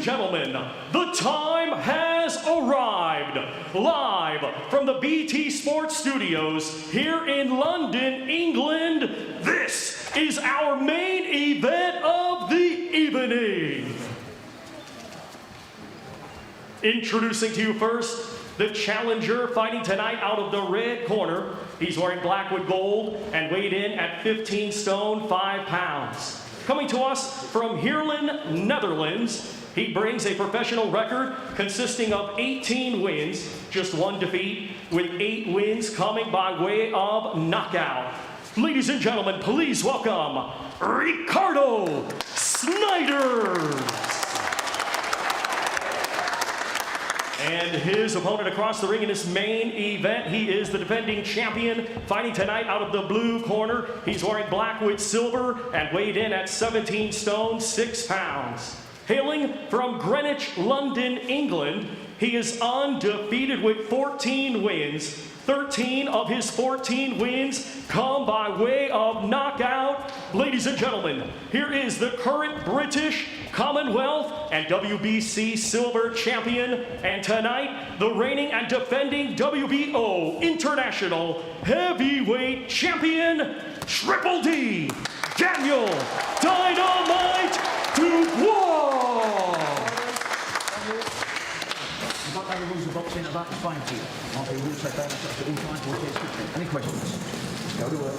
gentlemen, the time has arrived. Live from the BT Sports Studios here in London, England, this is our main event of the evening. Introducing to you first, the challenger fighting tonight out of the red corner. He's wearing black with gold and weighed in at 15 stone, 5 pounds. Coming to us from Heerlen, Netherlands, he brings a professional record consisting of 18 wins, just 1 defeat, with 8 wins coming by way of knockout. Ladies and gentlemen, please welcome Ricardo Snijders. And his opponent across the ring in this main event, he is the defending champion, fighting tonight out of the blue corner. He's wearing black with silver and weighed in at 17 stone, 6 pounds. Hailing from Greenwich, London, England, he is undefeated with 14 wins. 13 of his 14 wins come by way of knockout. Ladies and gentlemen, here is the current British, Commonwealth, and WBC silver champion, and tonight, the reigning and defending WBO International Heavyweight Champion, Triple D, Daniel Dynamite Dubois. The rules of boxing about to find you. Any questions? Go to work.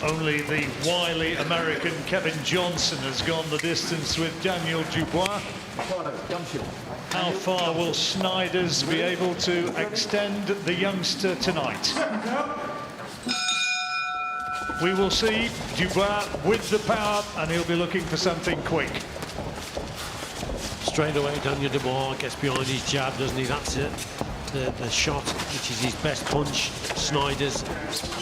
Only the wily American Kevin Johnson has gone the distance with Daniel Dubois. How far will Snijders be able to extend the youngster tonight? We will see Dubois with the power, and he'll be looking for something quick. Straight away, Daniel Dubois gets behind his jab, doesn't he? That's it. The shot, which is his best punch. Snijders,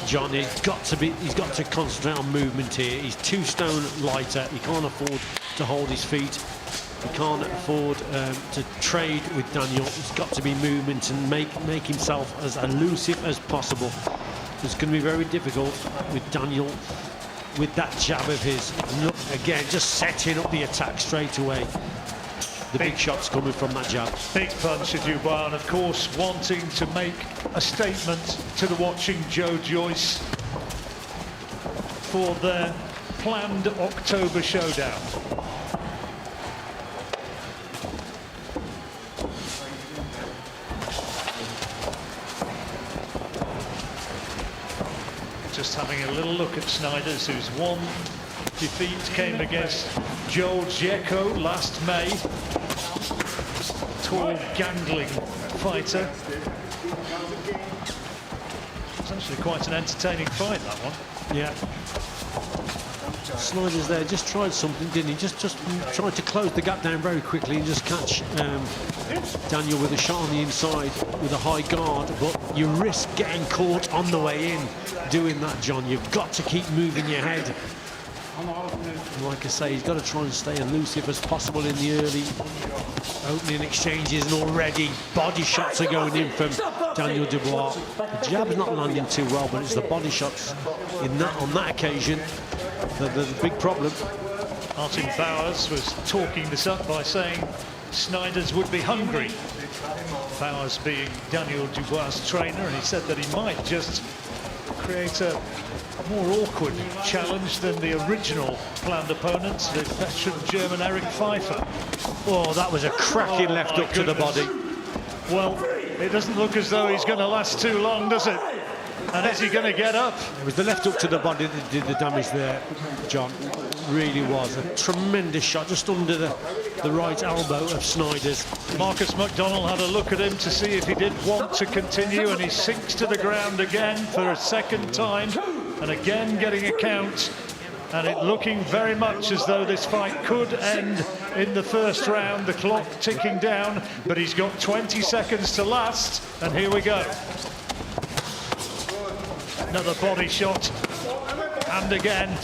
John, he's got to concentrate on movement here. He's 2 stone lighter. He can't afford to hold his feet. He can't afford to trade with Daniel. He's got to be movement and make himself as elusive as possible. It's going to be very difficult with Daniel with that jab of his. And look, again, just setting up the attack straight away. The big shots coming from that jab. Big punch of Dubois, and of course wanting to make a statement to the watching Joe Joyce for their planned October showdown. Just having a little look at Snijders, whose 1 defeat came against Joel Dzeko last May. Tall, gangling fighter. It's actually quite an entertaining fight, that one. Yeah. Snijders there just tried something, didn't he? Just tried to close the gap down very quickly and just catch Daniel with a shot on the inside with a high guard, but you risk getting caught on the way in doing that, John. You've got to keep moving your head. Like I say, he's got to try and stay elusive as possible in the early opening exchanges, and already body shots are going in from Daniel Dubois. The jab's not landing too well, but it's the body shots on that occasion the big problem. Martin Bowers was talking this up by saying Snijders would be hungry. Bowers being Daniel Dubois' trainer, and he said that he might just create a more awkward challenge than the original planned opponent, the veteran German Eric Pfeiffer. Oh, that was a cracking left hook to the body. Well, it doesn't look as though he's going to last too long, does it? And is he going to get up? It was the left hook to the body that did the damage there, John. Really was a tremendous shot just under the right elbow of Snijders. Marcus McDonnell had a look at him to see if he did want to continue, and he sinks to the ground again for a second time, and again getting a count, and it looking very much as though this fight could end in the first round. The clock ticking down, but he's got 20 seconds to last, and here we go. Another body shot, and again.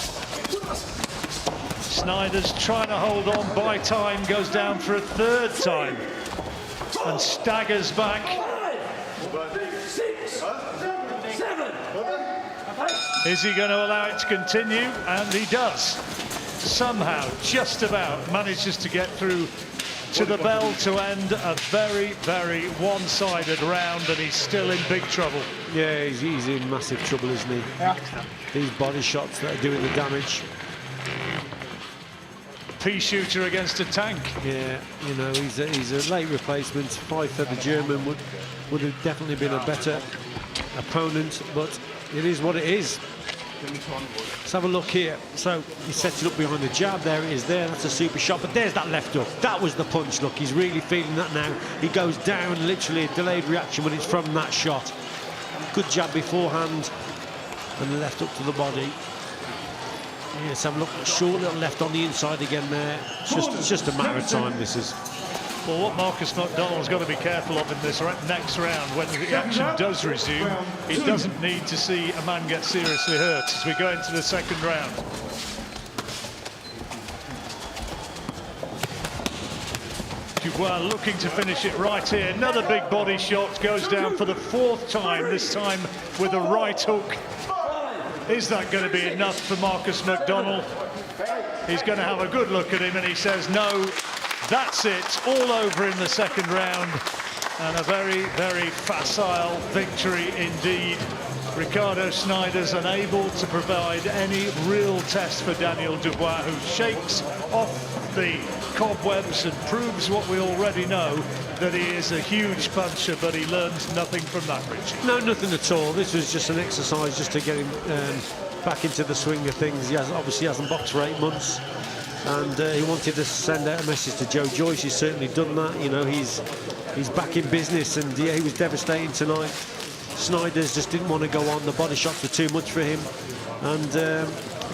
Snijders trying to hold on, by time, goes down for a 3rd time, and staggers back. 6, 7. Is he going to allow it to continue? And he does. somehow, just about, manages to get through to the bell to end a very, very one-sided round, and he's still in big trouble. Yeah, he's in massive trouble, isn't he? Yeah. These body shots that are doing the damage. Pea shooter against a tank. Yeah, you know, he's a late replacement. Pfeiffer, the German, would have definitely been a better opponent, but it is what it is. Let's have a look here. So he sets it up behind the jab. There it is there. That's a super shot. But there's that left hook. That was the punch. Look, he's really feeling that now. He goes down, literally a delayed reaction, but it's from that shot. Good jab beforehand. And the left hook to the body. Yeah, let's have a look. Short little left on the inside again there. It's just a matter of time, this is. Well, what Marcus McDonald's got to be careful of in this next round, when the action does resume, he doesn't need to see a man get seriously hurt as we go into the second round. Dubois looking to finish it right here. Another big body shot, goes down for the fourth time, this time with a right hook. Is that going to be enough for Marcus McDonald? He's going to have a good look at him, and he says no. That's it, all over in the second round, and a very, very facile victory indeed. Ricardo Snijders unable to provide any real test for Daniel Dubois, who shakes off the cobwebs and proves what we already know, that he is a huge puncher, but he learns nothing from that, Richie. No, nothing at all. This was just an exercise just to get him back into the swing of things. He obviously hasn't boxed for 8 months. And he wanted to send out a message to Joe Joyce. He's certainly done that. You know, he's back in business, and yeah, he was devastating tonight. Snijders just didn't want to go on. The body shots were too much for him, and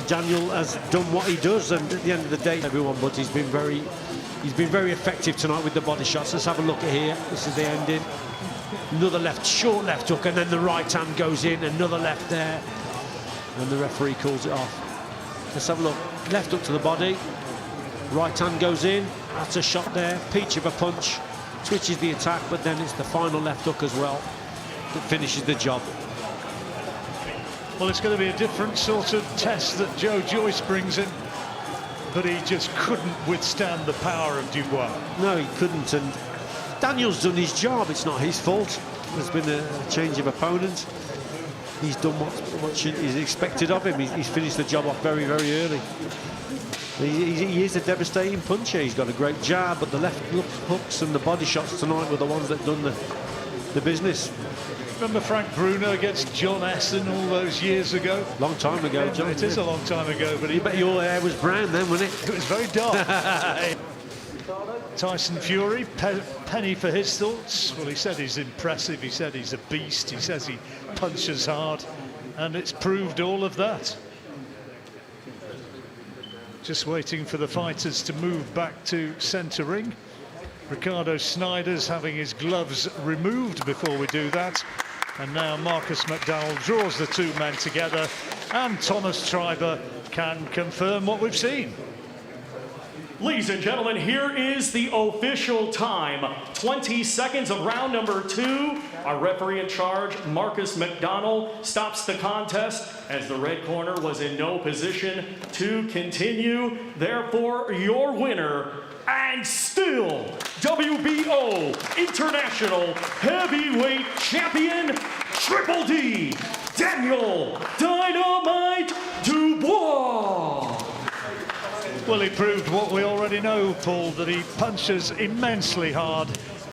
Daniel has done what he does. And at the end of the day, everyone, but he's been very effective tonight with the body shots. Let's have a look at here. This is the ending. Another left, short left hook, and then the right hand goes in. Another left there, and the referee calls it off. Let's have a look. Left hook to the body. Right hand goes in. That's a shot there. Peach of a punch. Switches the attack, but then it's the final left hook as well that finishes the job. Well, it's going to be a different sort of test that Joe Joyce brings in, but he just couldn't withstand the power of Dubois. No, he couldn't, and Daniel's done his job. It's not his fault. There's been a change of opponent. He's done what is expected of him. He's finished the job off very, very early. He is a devastating puncher. He's got a great jab, but the left hooks and the body shots tonight were the ones that done the business. Remember Frank Bruno against John Essen all those years ago? Long time ago, Yeah, John. it is a long time ago, but You bet your hair was brown then, wasn't it? it was very dark. Tyson Fury, penny for his thoughts. Well, he said he's impressive. He said he's a beast. He says he punches hard, and it's proved all of that. Just waiting for the fighters to move back to centre ring. Ricardo Snijders having his gloves removed before we do that. And now Marcus McDonald draws the two men together, and Thomas Treiber can confirm what we've seen. Ladies and gentlemen, here is the official time. 20 seconds of round number 2. Our referee in charge, Marcus McDonald, stops the contest as the red corner was in no position to continue. Therefore, your winner, and still WBO International Heavyweight Champion, Triple D, Daniel Dynamite Dubois. Well, he proved what we already know, Paul, that he punches immensely hard.